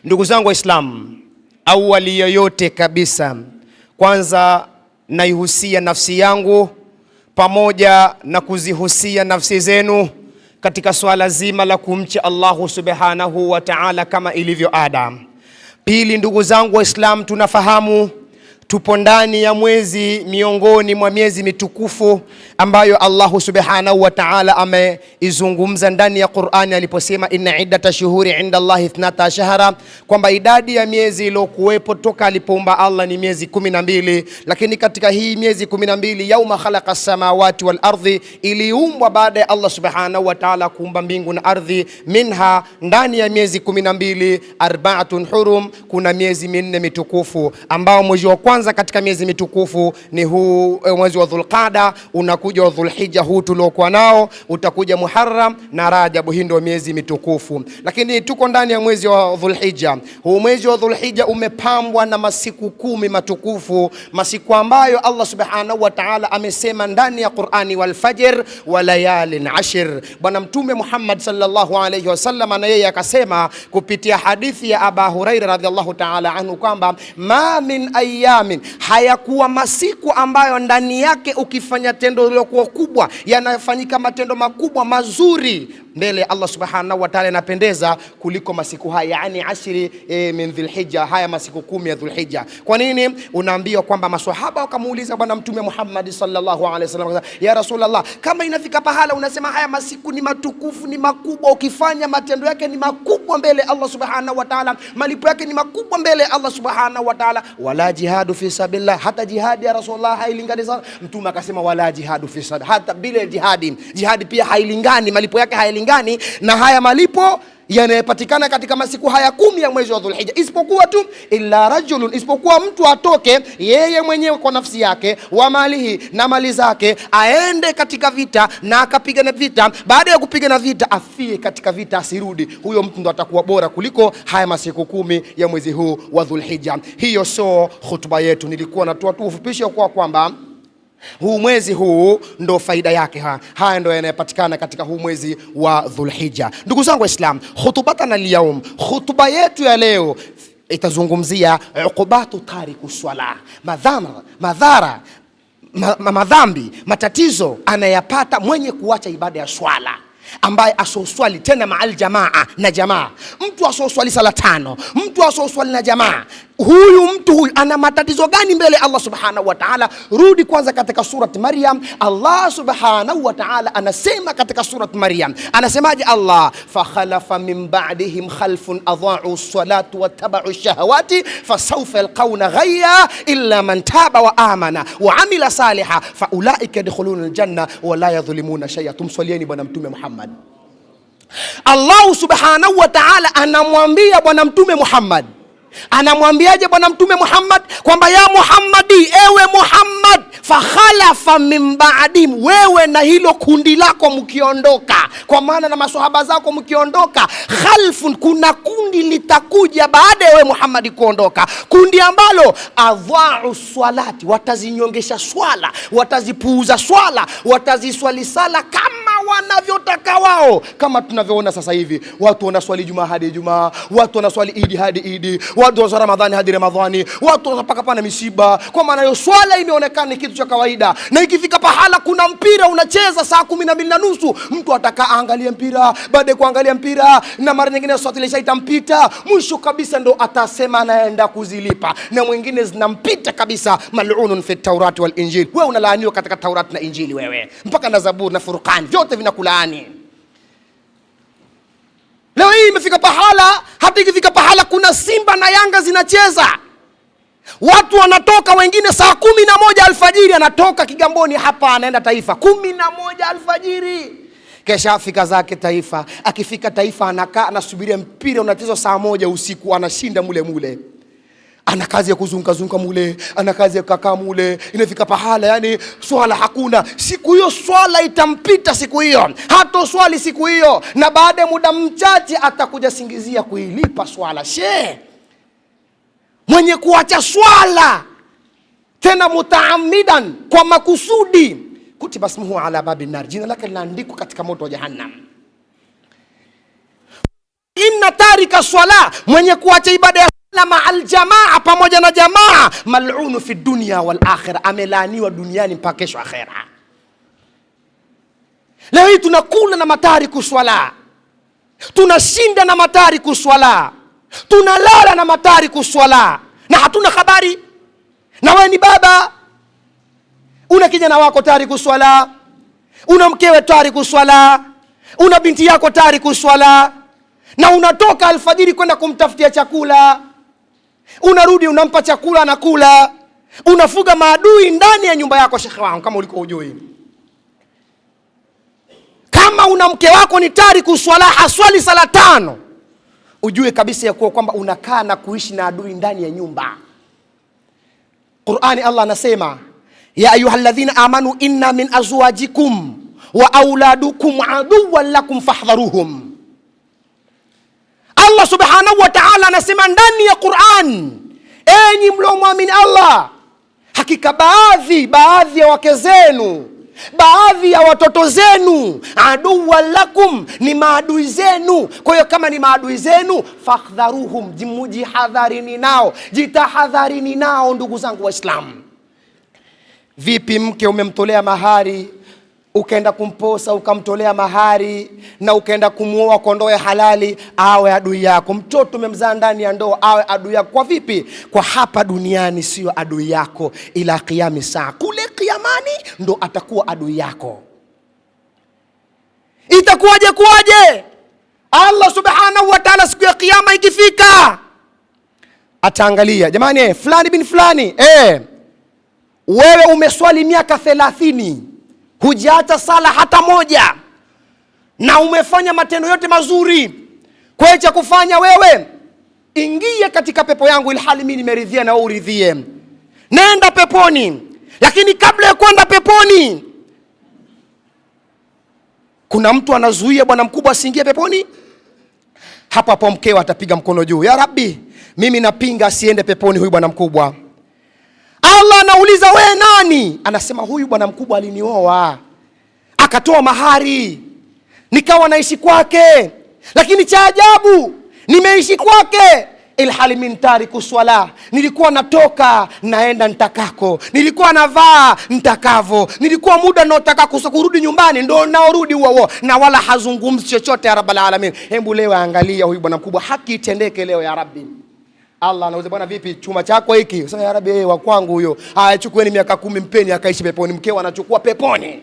Ndugu zangu Waislamu, awali yoyote kabisa, kwanza naihusia nafsi yangu pamoja na kuzihusia nafsi zenu katika swala zima la kumcha Allahu subhanahu wa ta'ala kama ilivyo ada. Pili, ndugu zangu Waislamu, tunafahamu tupo ndani ya mwezi miongoni mwa miezi mitukufu ambayo Allahu subhanahu wa ta'ala ameizungumza ndani ya Qur'ani aliposema inna iddata shuhuri inda Allahi 12 shahra, kwamba idadi ya miezi iliyokuwepo toka alipoumba Allah ni miezi 12. Lakini katika hii miezi 12, yauma khalaqa samawati wal ardhi, iliumbwa baada ya Allah subhanahu wa ta'ala kuumba mbingu na ardhi. Minha, ndani ya miezi 12, arba'atun hurum, kuna miezi minne mitukufu, ambao mwezi wa kwanza katika miezi mitukufu ni huu mwezi wa Dhulqaada, unakuja wa Dhulhijja huu tuliokuwa nao, utakuja Muharram na Rajab. Hii ndio miezi mitukufu, lakini tuko ndani ya mwezi wa Dhulhijja. Huu mwezi wa Dhulhijja umepambwa na masiku 10 matukufu, masiku ambayo Allah subhanahu wa ta'ala amesema ndani ya Qur'ani, wal fajr wa layalin ashr. Bwana Mtume Muhammad sallallahu alayhi wasallam na yeye akasema kupitia hadithi ya Abu Huraira radhiallahu ta'ala anhu kwamba ma min ayamin, hayakuwa masiku ambayo ndani yake ukifanya tendo lilokuwa kubwa yanafanyika matendo makubwa mazuri mbele ya Allah subhanahu wa ta'ala yanapendeza kuliko masiku haya, yani ashri min Dhulhijja, haya masiku 10 ya Dhulhijja. Kwa nini? Unaambiwa kwamba maswahaba wakamuuliza Bwana Mtume Muhammad sallallahu alaihi wasallam, ya Rasulullah, kama inafika pahala unasema haya masiku ni matukufu, ni makubwa, ukifanya matendo yake ni makubwa mbele Allah subhanahu wa ta'ala, malipo yake ni makubwa mbele Allah subhanahu wa ta'ala, wala jihadu fi sabilillah, hata jihadi ya Rasulullah hailingani sana. Mtume akasema wala jihadu fi sabilillah, hata bila jihadi pia hailingani, malipo yake hailingani na haya malipo yanayopatikana katika masiku haya 10 ya mwezi wa Dhulhijja, isipokuwa tu illa rajulun, isipokuwa mtu atoke yeye mwenyewe kwa nafsi yake, wa malihi, na mali zake, aende katika vita na akapigana vita, baada ya kupigana vita afie katika vita, asirudi, huyo mtu ndo atakuwa bora kuliko haya masiku 10 ya mwezi huu wa Dhulhijja. Hiyo so khutba yetu, nilikuwa natoa tu ufupisho kwa kwamba huu mwezi huu ndo faida yake, haya ndo yanayopatikana katika huu mwezi wa Dhulhijja. Ndugu zangu Waislamu, khutbatana al-yawm, khutba yetu ya leo itazungumzia uqubatu tariku swala, madhambi, matatizo anayapata mwenye kuacha ibada ya swala, ambaye asoswali tena maal jamaa, na jamaa. Mtu asoswali sala 5, mtu asoswali na jamaa, mtu huyu ana matatizo gani mbele Allah subhanahu wa ta'ala? Rudi kwanza katika surat Maryam. Allah subhanahu wa ta'ala anasema katika surat Maryam, anasemaje Allah? Fa khalafa min ba'dihim khalfun adha'u as-salata wattaba'u ash-shahawati fasawfa yalqawna ghayya illa man taba wa amana wa amila salihan fa ulaika yadkhuluna al-janna wa la yadhlimuna shay'a. Tumswalieni Bwana Mtume Muhammad. Allah subhanahu wa ta'ala anamwambia Bwana Mtume Muhammad, anamwambiaje Bwana Mtume Muhammad? Kwamba ya Muhammadi, ewe Muhammad, fakhalafa min ba'dim, wewe na hilo kundi lako mkiondoka, kwa maana na maswahaba zako mkiondoka, khalfun, kuna kundi litakuja baada ya wewe Muhammad kuondoka, kundi ambalo adha'u swalati, watazinyongesha swala, watazipuuza swala, wataziswali sala kama wanavyotaka wao, kama tunavyoona sasa hivi watu wanaswali Jumaa hadi Jumaa, watu wanaswali Idi hadi Idi, watu wanaswali Ramadhani hadi Ramadhani, watu wanapaka pana misiba, kwa maana hiyo swala imeonekana ni kitu cha kawaida. Na ikifika pahala kuna mpira unacheza saa 12:30, mtu ataka angalie mpira, baada ya kuangalia mpira na mara nyingine swala ile itampita, mwisho kabisa ndo atasema anaenda kuzilipa, na mwingine zinampita kabisa, mal'unun fi Taurat wal Injil. Wewe unalaaniwa katika Taurat na Injili, wewe mpaka na Zabur na Furqan vyote vinakulaani. Leo hii imefika pahala, hata ikifika pahala kuna Simba na Yanga zinacheza, watu wanatoka wengine saa 11 alfajiri, anatoka Kigamboni hapa anaenda Taifa 11 alfajiri, kesha afika zake Taifa. Akifika Taifa anakaa anasubiria mpira unachezwa saa 1 usiku, anashinda mule. Ana kazi ya kuzunguka mule, ana kazi ya kukaa mule. Inafika pahala yani swala hakuna. Siku hiyo swala itampita, siku hiyo hato swali siku hiyo, na baada ya muda mchache atakuja singizia kuilipa swala. Mwenye kuacha swala tena mutaamidan, kwa makusudi, kutiba ismuhu ala babin nar, jina lake linaandikwa katika moto wa Jahannam. inna tarika swala, mwenye kuacha ibada ya swala ma'al jamaa, pamoja na jamaa, mal'unu fi dunya wal akhirah, amelaaniwa duniani mpaka kesho akhera. Leo hii tunakula na matariku swala, tunashinda na matariku swala, tunalala na matariku swala, na hatuna habari. Na wewe ni baba, una kijana wako tariku swala, una mkewe tariku swala, una binti yako tariku swala, na unatoka alfajiri kwenda kumtafutia chakula, unarudi unampa chakula anakula, unafuga maadui ndani ya nyumba yako. Shekhe wangu, kama ulikuwa hujui, kama una mke wako ni tariku swala, haswali sala 5, ujue kabisa ya kuwa kwamba unakaa na kuishi na adui ndani ya nyumba. Qur'ani Allah anasema, ya ayyuhalladhina amanu inna min azwajikum wa auladukum aduwwan lakum fahdharuhum. Allah subhanahu wa ta'ala anasema ndani ya Qur'an, enyi mlioamini Allah, hakika baadhi ya wake zenu, baadhi ya watoto zenu, aduwwan lakum, ni maadui zenu. Kwa hiyo kama ni maadui zenu, fahdharuhum, jihadharini nao, jitahadharini nao. Ndugu zangu Waislamu, vipi mke umemtolea mahari, ukaenda kumposa ukamtolea mahari, na ukaenda kumuoa kwa ndoa ya halali, awe adui yako? Mtoto umemzaa ndani ya ndoa, awe adui yako? Kwa vipi? Kwa hapa duniani sio adui yako, ila kiyami saa, kule kiyamani ndo atakuwa adui yako. Itakuwaje? Kuwaje? Allah subhanahu wa ta'ala siku ya kiyama ikifika, ataangalia, jamani, fulani bin fulani, wewe umeswali miaka 30, hujaacha sala hata moja, na umefanya matendo yote mazuri. Kwa cha kufanya wewe, ingia katika pepo yangu, ilhali mimi nimeridhia na wewe uridhie. Nenda peponi. Lakini kabla ya kwenda peponi, kuna mtu anazuia bwana mkubwa asiingie peponi. Hapo mkeo atapiga mkono juu, ya Rabbi, mimi napinga asiende peponi huyu bwana mkubwa. Allah anauliza, wewe nani? Anasema, huyu bwana mkubwa alinioa, akatoa mahari, nikawa naishi kwake, lakini cha ajabu, nimeishi kwake ilhali min tariku swala, nilikuwa natoka naenda nitakako, nilikuwa navaa nitakavo, nilikuwa muda naotaka kurudi nyumbani ndo naorudi huo, na wala hazungumzi chochote ya Rabbul Alamin. Hebu leo angalia huyu bwana mkubwa, haki itendeke leo ya Rabbi. Allah anauliza, bwana vipi chuma chako hiki? Sasa ya Rabbi, wa kwangu huyo. Haya, chukueni miaka 10 mpeni akaishi peponi. Mkeo anachukua peponi.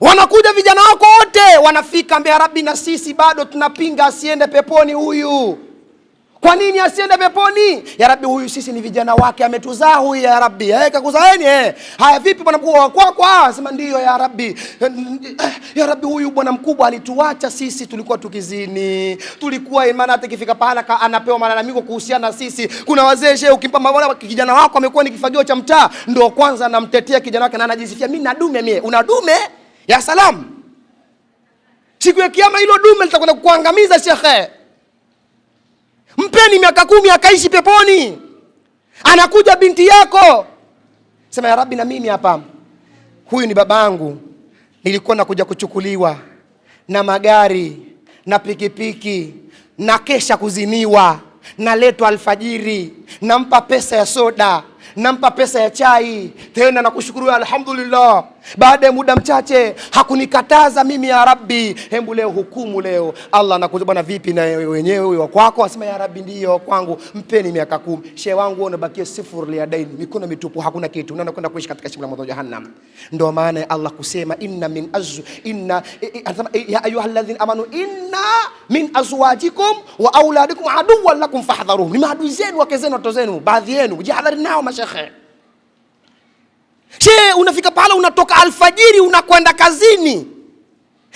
Wanakuja vijana wako wote, wanafika mbele ya Rabbi, na sisi bado tunapinga asiende peponi huyu. Kwa nini asiende peponi? Ya Rabbi, huyu sisi ni vijana wake, ametuzaa huyu ya Rabbi. Kakuzaeni Haya, vipi bwana mkubwa wa kwako? Sema ndio ya Rabbi. Ya Rabbi, huyu bwana mkubwa alituacha sisi, tulikuwa tukizini, tulikuwa imani, hata ikifika pahala anapewa malalamiko kuhusiana na sisi. Kuna wazee shehe, ukimpa mabwana, kijana wako amekuwa ni kifagio cha mtaa, ndio kwanza anamtetea kijana wake na anajisifia, mimi na dume. Mimi una dume ya salamu, siku ya kiyama hilo dume litakwenda kukuangamiza shekhe. Mpeni miaka 10 akaishi peponi. Anakuja binti yako, sema ya Rabbi, na mimi hapa, huyu ni babangu, nilikuwa nakuja kuchukuliwa na magari na pikipiki, na kesha kuziniwa, naletwa alfajiri, nampa pesa ya soda, nampa pesa ya chai, tena nakushukuru alhamdulillah. Baada ya muda mchache hakunikataza mimi ya Rabbi. Hebu leo hukumu leo. Allah anakuja, bwana vipi na wenyewe wa kwako? Asema ya Rabbi, ndio kwangu, mpeni miaka 10. Shehe wangu unabakia sifur ya daini, mikono mitupu, hakuna kitu, unaenda kwenda kuishi katika shimo la moto jahannam. Ndio maana Allah kusema ya ayyuhalladhina amanu inna min azwajikum wa auladikum aduwwan lakum fahdharuhum. Ni maadui zenu, wake zenu, watoto zenu, baadhi yenu, jihadhari nao mashekhe. Unafika pala, unatoka alfajiri unakwenda kazini.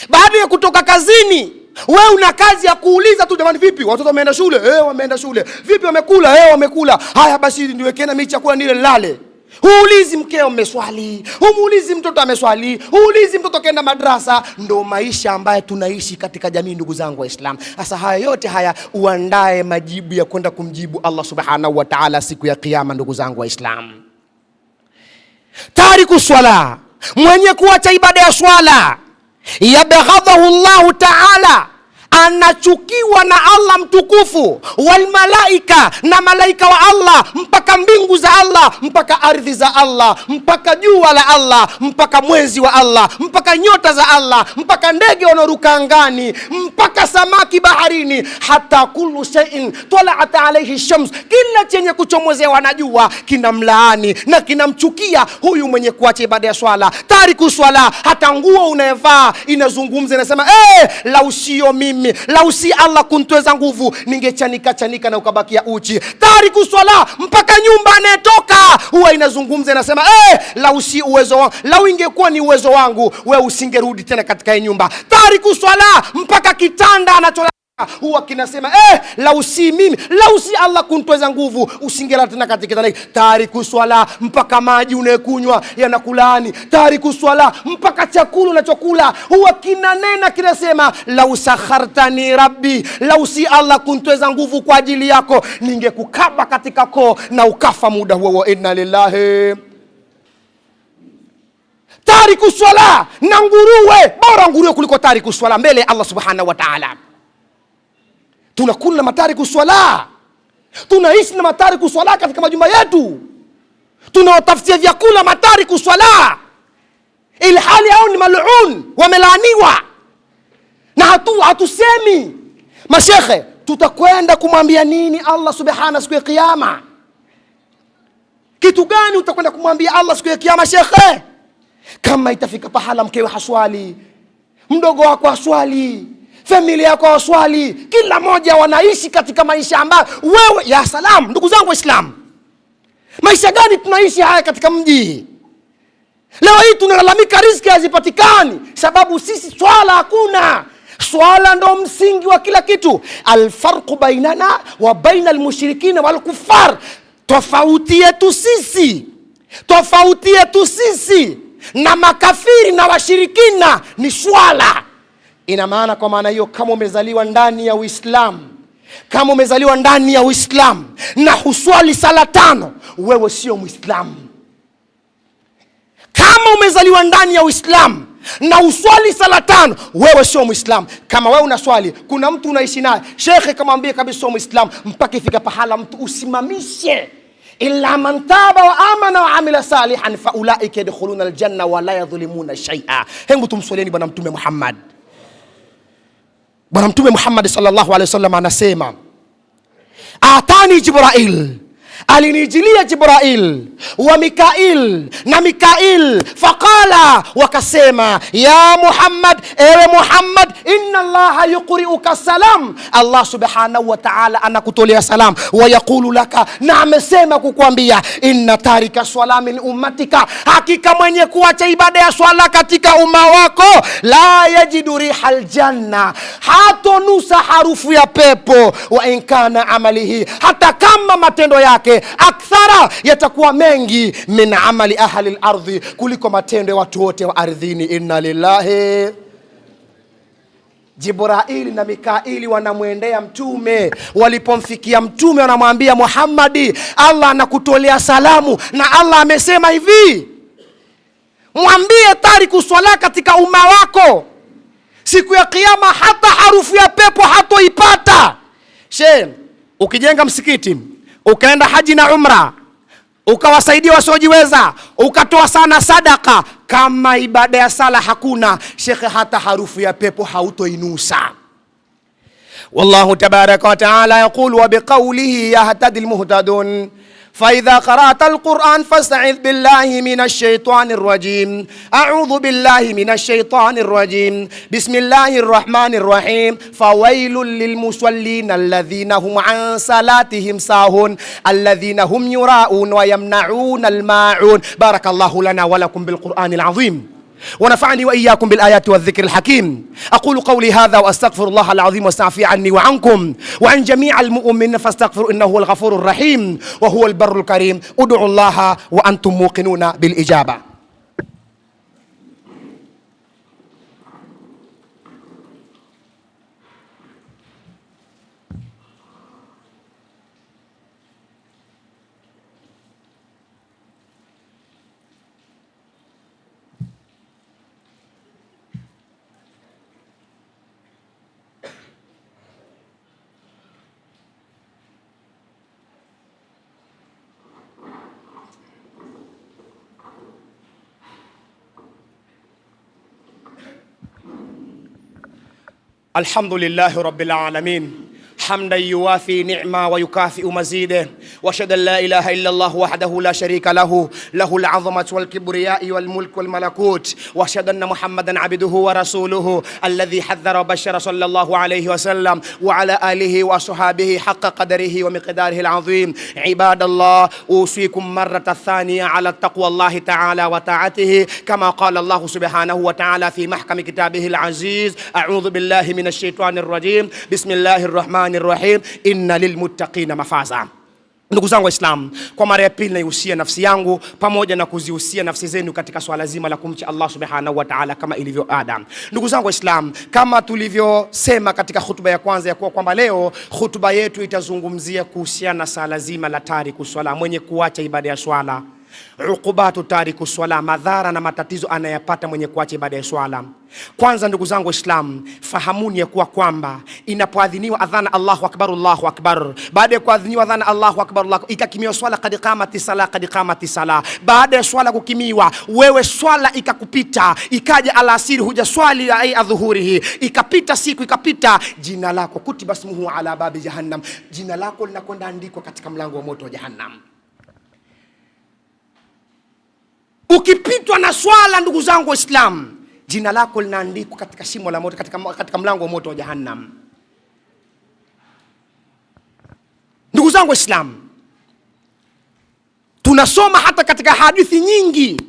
Baada ya kutoka kazini, wewe una kazi ya kuuliza tu, jamani vipi watoto wameenda shule? Wameenda shule. Vipi wamekula? Wamekula. Haya basi niwekeni mimi chakula nile lale. Huulizi mkeo mmeswali, humuulizi mtoto ameswali, huulizi mtoto kaenda madrasa. Ndo maisha ambayo tunaishi katika jamii, ndugu zangu Waislamu. Sasa haya yote haya uandae majibu ya kwenda kumjibu Allah subhanahu wa ta'ala siku ya kiyama, ndugu zangu Waislamu. Tariku swala, mwenye kuacha ibada ya swala, yabghadhahu Allah ta'ala, anachukiwa na Allah mtukufu, wal malaika, na malaika wa Allah, mpaka mbingu za Allah, mpaka ardhi za Allah, mpaka jua la Allah, mpaka mwezi wa Allah, mpaka nyota za Allah, mpaka ndege wanaoruka angani, mpaka samaki baharini, hata kullu shay'in tala'at alayhi shams, kila chenye kuchomozewa na jua kinamlaani na kinamchukia huyu mwenye kuacha ibada ya swala. Tariku swala, hata nguo unayevaa inazungumza, inasema lau sio mimi, lau si Allah kunitweza nguvu, ningechanika na ukabakia uchi. Tariku swala, mpaka nyumba anayetoka huwa inazungumza, inasema lau si uwezo wangu, lau ingekuwa ni uwezo wangu, wewe usingerudi tena katika hii nyumba. Tariku swala, mpaka kitanda anacho huwa kinasema lau si mimi, lau si Allah kunitweza nguvu, usingela tena katika kitanda. Tariku swala, mpaka maji unayekunywa yanakulaani. Tariku swala, mpaka chakula unachokula huwa kinanena, kinasema lau sakhartani rabbi, lau si Allah kunitweza nguvu kwa ajili yako, ningekukaba katika koo na ukafa muda huo. Wa inna lillahi. Tariku swala na nguruwe, bora nguruwe kuliko tariku swala mbele Allah subhanahu wa ta'ala. Tunakula na matariku swala, tunaishi na matariku swala katika majumba yetu, tunawatafutia vyakula matariku swala, ilhali hao ni mal'un, wamelaaniwa. Na hatusemi. Mashekhe, tutakwenda kumwambia nini Allah subhanahu siku ya kiyama? Kitu gani utakwenda kumwambia Allah siku ya kiyama, shekhe? Kama itafika pahala mkewe haswali, mdogo wako haswali, familia yako waswali, kila moja wanaishi katika maisha ambayo wewe, ya salam, ndugu zangu Waislamu, maisha gani tunaishi haya katika mji? Leo hii tunalalamika riziki hazipatikani, sababu sisi swala hakuna. Swala ndo msingi wa kila kitu. Alfarqu bainana wa baina almushrikina wal kuffar, tofauti yetu sisi na makafiri na washirikina ni swala. Ina maana, kwa maana hiyo, kama umezaliwa ndani ya Uislamu, na huswali sala 5, wewe sio Muislamu. Kama umezaliwa ndani ya Uislamu na uswali sala 5, wewe sio Muislamu. Kama wewe unaswali, kuna mtu unaishi naye, shekhe kamwambie kabisa sio Muislamu, mpaka ifika pahala mtu usimamishe, illa man taba wa amana wa amila salihan fa ulaika yadkhuluna aljanna wa la yadhlimuna shay'a. Hebu tumswalieni bwana Mtume Muhammad. Bwana Mtume Muhammad sallallahu alaihi wasallam anasema, atani Jibrail, alinijilia Jibrail wa Mikail na Mikail, faqala, wakasema, ya Muhammad, ewe Muhammad, inna Allaha yuqri'uka salam, Allah subhanahu wa ta'ala anakutolea salam, wa yaqulu laka, na amesema kukuambia, inna tarika swala min ummatika, hakika mwenye kuacha ibada ya swala katika umma wako, la yajidu rihal janna, hatonusa harufu ya pepo, wa in kana amalihi, hata kama matendo yake akthara, yatakuwa mengi, min amali ahli al-ardhi, kuliko matendo ya watu wote wa ardhini. Inna lillahi. Jibraili na Mikaili wanamwendea Mtume. Walipomfikia Mtume, wanamwambia, Muhammadi, Allah anakutolea salamu, na Allah amesema hivi, mwambie tariku swala katika umma wako, siku ya kiyama hata harufu ya pepo hatoipata. Ukijenga msikiti, ukaenda haji na umra, ukawasaidia wasiojiweza, ukatoa sana sadaka, kama ibada ya sala hakuna, shekhe, hata harufu ya pepo hautoinusa. Wallahu tabaraka wa taala yaqulu, wa biqawlihi yahtadi almuhtadun, فإذا قرأت القرآن فاستعذ بالله من الشيطان الرجيم. أعوذ بالله من الشيطان الرجيم. بسم الله الرحمن الرحيم. فويل للمصلين الذين هم عن صلاتهم ساهون الذين هم يراءون ويمنعون الماعون. بارك الله لنا ولكم بالقرآن العظيم، ونفعني وإياكم بالآيات والذكر الحكيم. أقول قولي هذا وأستغفر الله العظيم واستعفي عني وعنكم وعن جميع المؤمنين فاستغفروا إنه هو الغفور الرحيم وهو البر الكريم. ادعوا الله وأنتم موقنون بالإجابة. Alhamdulillahi rabbil alamin حمدا يوافي نعمة ويكافئ مزيده، واشهد ان لا اله الا الله وحده لا شريك له، له العظمة والكبرياء والملك والملكوت، واشهد ان محمدا عبده ورسوله الذي حذر وبشر صلى الله عليه وسلم وعلى آله وصحابه حق قدره ومقداره العظيم. عباد الله، اوصيكم مرة ثانية على تقوى الله تعالى وطاعته، كما قال الله سبحانه وتعالى في محكم كتابه العزيز: أعوذ بالله من الشيطان الرجيم، بسم الله الرحمن الرحيم، inna lilmuttaqina mafaza. Ndugu zangu Waislamu, kwa mara ya pili naihusia nafsi yangu pamoja na kuzihusia nafsi zenu katika swala zima la kumcha Allah subhanahu wa ta'ala kama ilivyo ada. Ndugu zangu Waislamu, kama tulivyosema katika hutuba ya kwanza ya kuwa kwamba leo hutuba yetu itazungumzia kuhusiana na swala zima la tariku swala, mwenye kuacha ibada ya swala, ukubatu tariku swala, madhara na matatizo anayapata mwenye kuacha ibada ya swala. Kwanza ndugu zangu Waislamu, fahamuni ya kuwa kwamba inapoadhiniwa adhana Allahu akbar, Allahu akbar, baada ya kuadhiniwa adhana Allahu akbar, Allahu, ikakimiwa swala qad qamati sala, qad qamati sala, baada ya swala kukimiwa, wewe swala ikakupita, ikaja alasiri huja swali ai adhuhurihi, ikapita siku ikapita, jina lako kutiba ismuhu ala babi jahannam, jina lako linakwenda andikwa katika mlango wa moto wa jahannam. Ukipitwa na swala ndugu zangu Waislamu, jina lako linaandikwa katika shimo la moto, katika mlango wa moto wa jahannam. Ndugu zangu Waislamu, tunasoma hata katika hadithi nyingi.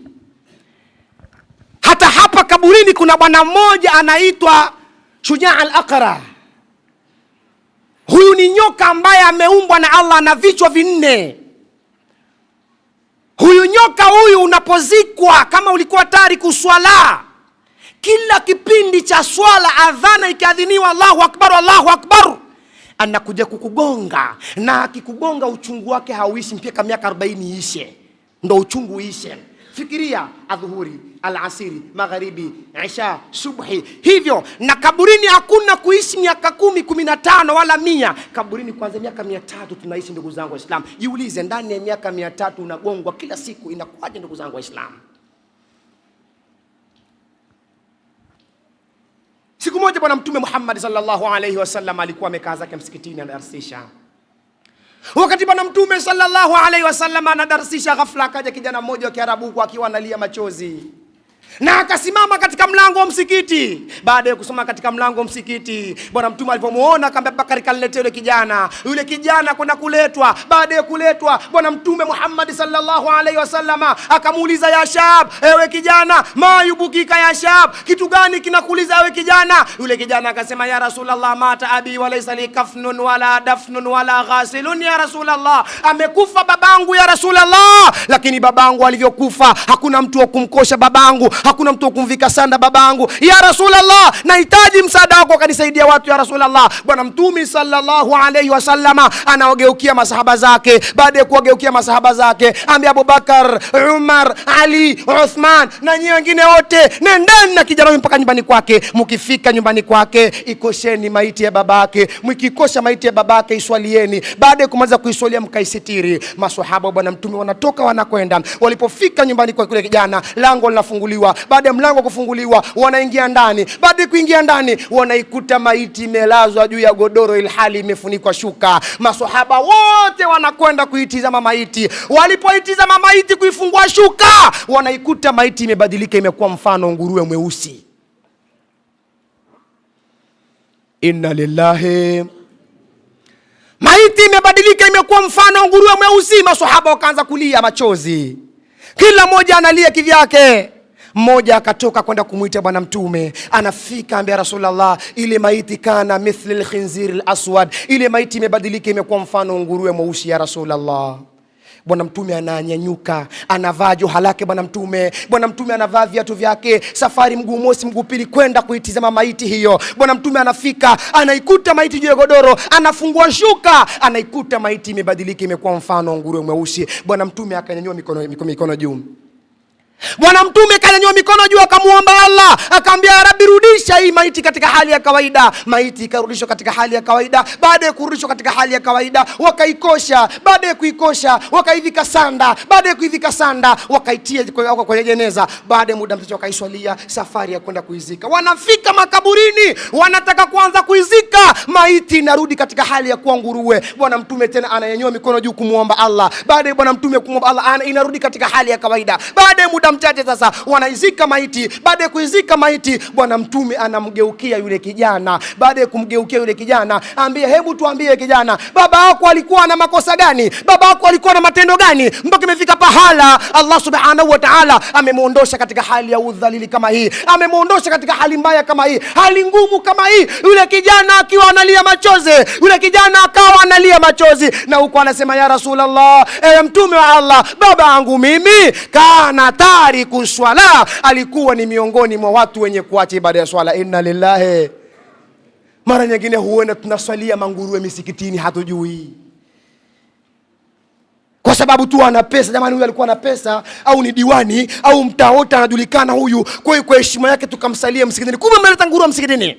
Hata hapa kaburini kuna bwana mmoja anaitwa Shujaa al-Aqra. Huyu ni nyoka ambaye ameumbwa na Allah na vichwa vinne. Huyu nyoka huyu unapozikwa, kama ulikuwa tariku swala, kila kipindi cha swala adhana ikiadhiniwa Allahu akbar, Allahu akbar, anakuja kukugonga, na akikugonga uchungu wake hauishi mpaka miaka 40 ishe, ndo uchungu ishe. Fikiria adhuhuri, alasiri, magharibi, isha, subhi, hivyo. Na kaburini hakuna kuishi miaka 10, 15 wala 100. Kaburini kwanza miaka 300 tunaishi ndugu zangu Waislamu. Jiulize, ndani ya miaka 300 unagongwa kila siku, inakuwaje ndugu zangu Waislamu? Siku moja bwana Mtume Muhammad sallallahu alaihi wasallam alikuwa amekaa zake msikitini anadarasisha. Wakati bwana Mtume sallallahu alaihi wasallam anadarasisha, ghafla akaja kijana mmoja wa Kiarabu akiwa analia machozi, na akasimama katika mlango wa msikiti. Baada ya kusoma katika mlango wa msikiti, bwana Mtume alipomuona akamwambia, Bakari, kaniletee yule kijana. Yule kijana kwenda kuletwa. Baada ya kuletwa, bwana Mtume Muhammad sallallahu alaihi wasallam akamuuliza, ya shab, ewe kijana, ma yubukika ya shab, kitu gani kinakuuliza ewe kijana? Yule kijana akasema, ya Rasulullah, mata abi wa laysa li kafnun wala dafnun wala ghasilun ya Rasulullah, amekufa babangu ya Rasulullah, lakini babangu alivyokufa hakuna mtu wa kumkosha babangu, hakuna mtu kumvika sanda babangu. Ya Rasulullah, nahitaji msaada wako, kanisaidia watu ya Rasulullah. Bwana Mtume sallallahu alayhi wasallama anaogeukia masahaba zake. Baada ya kuwageukia masahaba zake, ambia Abubakar, Umar, Ali, Uthman na nyinyi wengine wote, nendeni na kijana mpaka nyumbani kwake. Mkifika nyumbani kwake, ikosheni maiti ya babake. Mkikosha maiti ya babake, iswalieni. Baada ya kumaliza kuiswalia, mkaisitiri. Maswahaba bwana Mtume wanatoka wanakwenda. Walipofika nyumbani kwa kule kijana, lango linafunguliwa. Baada ya mlango kufunguliwa, wanaingia ndani. Baada ya kuingia ndani, wanaikuta maiti imelazwa juu ya godoro ilhali imefunikwa shuka. Maswahaba wote wanakwenda kuitizama maiti. Walipoitizama maiti, kuifungua shuka, wanaikuta maiti imebadilika, imekuwa mfano nguruwe mweusi. Inna lillahi. Maiti imebadilika, imekuwa mfano nguruwe mweusi. Maswahaba wakaanza kulia machozi, kila mmoja analia kivyake. Mmoja akatoka kwenda kumuita bwana Mtume. Anafika ambia Rasulullah, ile maiti kana mithli al-khinzir al-aswad, ile maiti imebadilika, imekuwa mfano nguruwe mweusi ya Rasulullah. Bwana Mtume ananyanyuka, anavaa joha lake bwana Mtume anavaa viatu vyake, safari mguu mosi mguu pili kwenda kuitizama maiti hiyo. Bwana Mtume anafika, anaikuta maiti juu ya godoro, anafungua shuka, anaikuta maiti imebadilika, imekuwa mfano nguruwe mweusi. Bwana Mtume akanyanyua mikono juu. Bwana Mtume kanyanyua mikono juu, akamuomba Allah, akamwambia, Rabbi, rudi Tukarudisha hii maiti katika hali ya kawaida. Maiti ikarudishwa katika hali ya kawaida. Baada ya kurudishwa katika hali ya kawaida, wakaikosha. Baada ya kuikosha, wakaivika sanda. Baada ya kuivika sanda, wakaitia kwenye jeneza. Baada ya muda mchache, wakaiswalia safari ya kwenda kuizika. Wanafika makaburini, wanataka kuanza kuizika. Maiti inarudi katika hali ya kuwa nguruwe. Bwana Mtume tena ananyanyua mikono juu kumuomba Allah. Baada ya Bwana Mtume kumuomba Allah, inarudi katika hali ya kawaida. Baada ya muda mchache sasa, wanaizika maiti. Baada ya kuizika maiti, Bwana Mtume anamgeukia yule kijana. Baada ya kumgeukia yule kijana, ambia, hebu tuambie kijana, baba yako alikuwa na makosa gani? Baba yako alikuwa na matendo gani mpaka imefika pahala Allah subhanahu wa ta'ala amemuondosha katika hali ya udhalili kama hii, amemuondosha katika hali mbaya kama hii, hali ngumu kama hii? Yule kijana akiwa analia machozi, yule kijana akawa analia machozi, na huko anasema, ya Rasulullah, Mtume wa Allah, baba yangu mimi kana tariku swala, alikuwa ni miongoni mwa watu wenye kuacha ibada ya swala. Inna lillahi. Mara nyingine huenda tunaswalia manguruwe misikitini, hatujui, kwa sababu tu ana pesa. Jamani, huyu alikuwa na pesa, au ni diwani, au mtaa wote anajulikana huyu, kwa hiyo kwa heshima yake tukamsalia msikitini. Kumbe mmeleta nguruwe msikitini.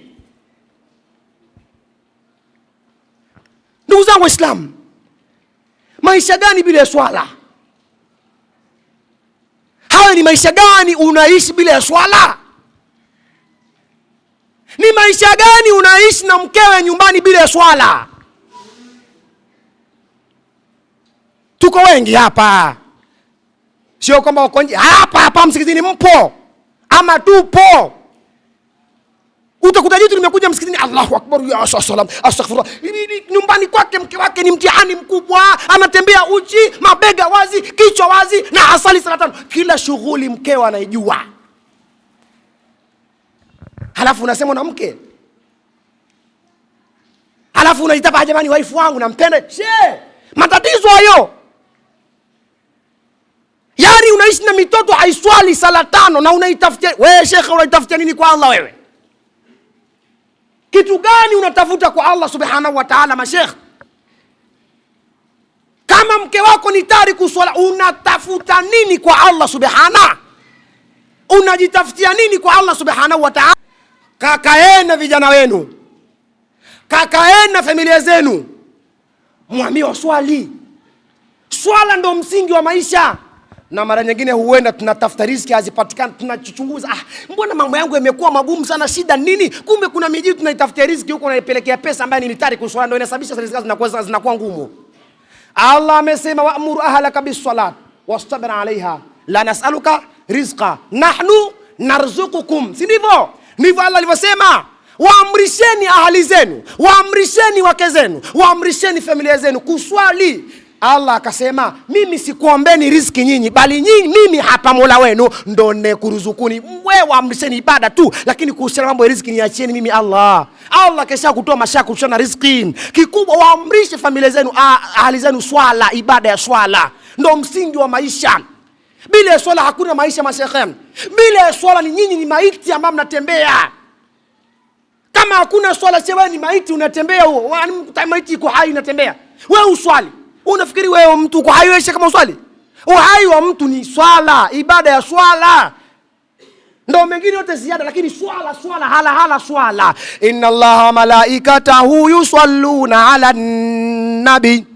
Ndugu zangu Waislamu, maisha gani bila ya swala? Hayo ni maisha gani unaishi bila ya swala? Ni maisha gani unaishi na mkewe nyumbani bila ya swala? Tuko wengi hapa, sio kwamba wako nje. Hapa msikitini mpo ama tupo. Utakuta jitu limekuja msikitini, Allahu Akbar, ya salam, astaghfirullah. Nyumbani kwake mke wake ni mtihani mkubwa, anatembea uchi, mabega wazi, kichwa wazi, na asali 35. Kila shughuli mkewe anaijua. Halafu unasema na mke, halafu unajitapa, jamani, waifu wangu nampenda. Matatizo hayo. Yaani unaishi na mitoto haiswali sala 5 na unaitafutia. Wewe shekhe, unaitafutia nini kwa Allah wewe? Kitu gani unatafuta kwa Allah subhanahu wa ta'ala, mashekhe? Kama mke wako ni tariku swala, unatafuta nini kwa Allah subhanahu? Unajitafutia nini kwa Allah subhanahu wa ta'ala? Kakaeni na vijana wenu, kakaeni na familia zenu, mwambie waswali. Swala ndo msingi wa maisha. Na mara nyingine huenda tunatafuta riziki hazipatikani, tunachuchunguza, mbona mambo yangu yamekuwa magumu sana, shida nini? Kumbe kuna miji tunaitafutia riziki huko, naipelekea pesa ambayo ni tariku swala, ndio inasababisha riziki zinakuwa ngumu. Allah amesema, wa'mur ahlaka bis-salat wastabir 'alayha la nas'aluka rizqa nahnu narzuqukum. Si ndivyo? Ndivyo Allah alivyosema. Waamrisheni ahali zenu, waamrisheni wake zenu, waamrisheni familia zenu kuswali. Allah akasema, mimi sikuombeni riziki nyinyi, bali nyinyi, mimi hapa Mola wenu ndo nekuruzukuni. Wewe waamrisheni ibada tu, lakini kuhusiana mambo ya riziki niachieni mimi Allah. Allah kesha kutoa mashaka kuhusiana na riziki. Kikubwa waamrishe familia zenu, ahali zenu swala, ibada ya swala ndo msingi wa maisha. Bila swala hakuna maisha, mashekhe. Bila swala ni nyinyi ni maiti ambao mnatembea. Kama hakuna swala, wewe ni maiti unatembea, huo maiti iko hai unatembea. Wewe uswali. Unafikiri wewe mtu uko hai wewe kama uswali? Uhai wa mtu ni swala, ibada ya swala. Ndio mengine yote ziada, lakini swala hala swala. Inna Allaha malaikatahu yusalluna ala nabi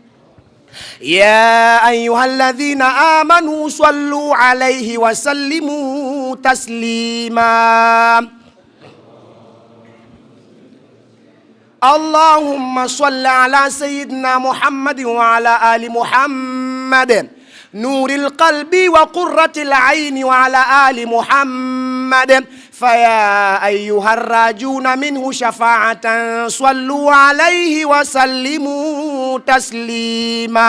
ya ayyuhalladhina amanu sallu alayhi wa sallimu taslima. Allahumma salli ala sayyidina Muhammad wa ala ali Muhammad nuril qalbi wa qurratil aini wa ala ali Muhammad faya ayyuhar rajuna minhu shafa'atan sallu alayhi wa sallimu taslima.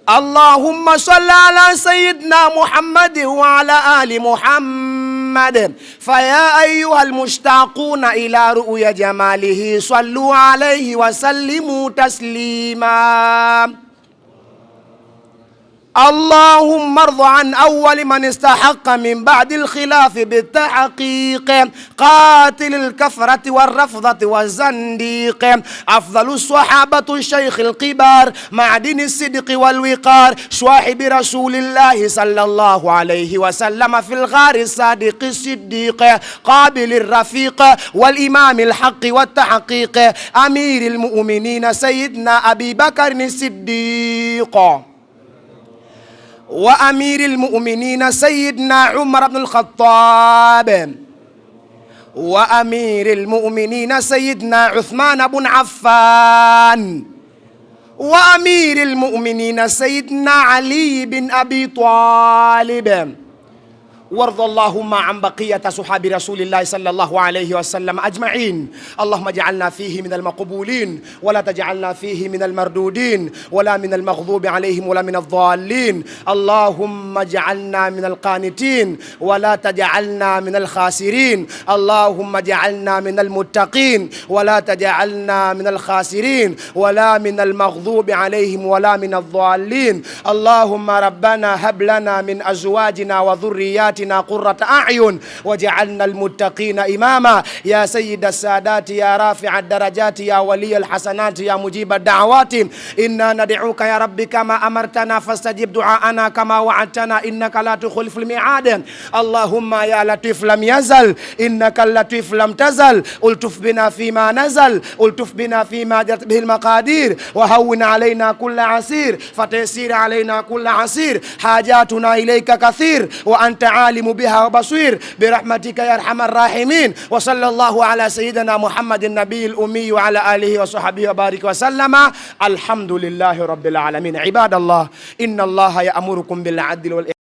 Allahumma salli ala sayyidina Muhammad wa ala ali Muhammad faya ayyuhal mushtaquna ila ru'ya jamalihi sallu alayhi wa sallimu taslima. اللهم ارض عن أول من استحق من بعد الخلاف بالتحقيق قاتل الكفرة والرفضة والزنديق أفضل الصحابة الشيخ الكبار معدن الصدق والوقار صاحب رسول الله صلى الله عليه وسلم في الغار الصادق الصديق قابل الرفيق والإمام الحق والتحقيق أمير المؤمنين سيدنا أبي بكر الصديق وأمير المؤمنين سيدنا عمر بن الخطاب وأمير المؤمنين سيدنا عثمان بن عفان وأمير المؤمنين سيدنا علي بن أبي طالب. وارض اللهم عن بقية صحاب رسول الله صلى الله عليه وسلم أجمعين. اللهم اجعلنا فيه من المقبولين ولا تجعلنا فيه من المردودين ولا من المغضوب عليهم ولا من الضالين. اللهم اجعلنا من القانتين ولا تجعلنا من الخاسرين. اللهم اجعلنا من المتقين ولا تجعلنا من الخاسرين ولا من المغضوب عليهم ولا من الضالين. اللهم ربنا هب لنا من أزواجنا وذرياتنا قرة أعين وجعلنا المتقين إماما. يا سيد السادات يا رافع الدرجات يا ولي الحسنات يا مجيب الدعوات إنا ندعوك يا رب كما أمرتنا فاستجب دعاءنا كما وعدتنا إنك لا تخلف الميعاد. اللهم يا لطيف لم يزل إنك اللطيف لم تزل ألطف بنا فيما نزل ألطف بنا فيما جرت به المقادير وهون علينا كل عسير فتيسير علينا كل عسير. حاجاتنا إليك كثير وأنت عالم بها وبصير برحمتك يا أرحم الراحمين. وصلى الله على سيدنا محمد النبي الأمي وعلى آله وصحبه وبارك وسلم. الحمد لله رب العالمين. عباد الله إن الله يأمركم بالعدل والإحسان